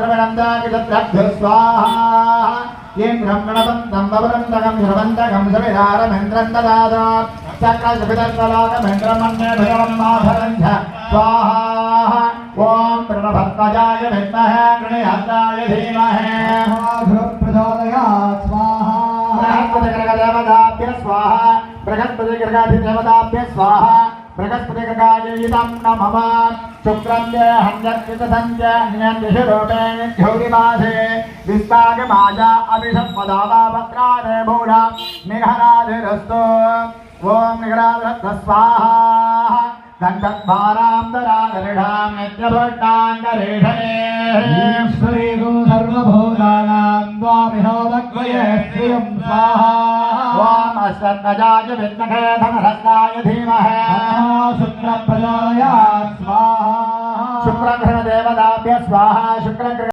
त्रवणन्दाकितभ्यो स्वाहा येन्द्रं गणपन्तं ववरन्दकं श्रवन्तकं सविधारमेन्द्रं ददातु सकलसुखदर्शलोकमेन्द्रमन्ये भगवन्माधरं च स्वाहा ॐ प्रणभत्वजाय विद्महे गृणहस्ताय धीमहि प्रचोदयात् स्वाहा बृहस्पतिग्रहदेवताभ्यः स्वाहा बृहस्पतिग्रहाधिदेवताभ्यः स्वाहा बृहस्पतिग्रहायितं नमः शुक्रं च हन्यत्कृतसञ्च न्यन्दिशिरूपे द्यौरिमासे विस्तागमाजा अभिषत्पदावाभद्रादे मूढा निघराधिरस्तु ॐ निघराधिरस्तु स्वाहा दण्डद्वारां दरादरिढां नित्यभट्टाङ्गरेषणे ईश्वरीगो सर्वभूतानां त्वामिहो वक्वये श्रियं स्वाहा ॐ अश्वत्थजाय विद्महे धनहस्ताय धीमहि शुक्रप्रचोदयात् स्वाहा शुक्रग्रहदेवताभ्यः स्वाहा शुक्रग्रह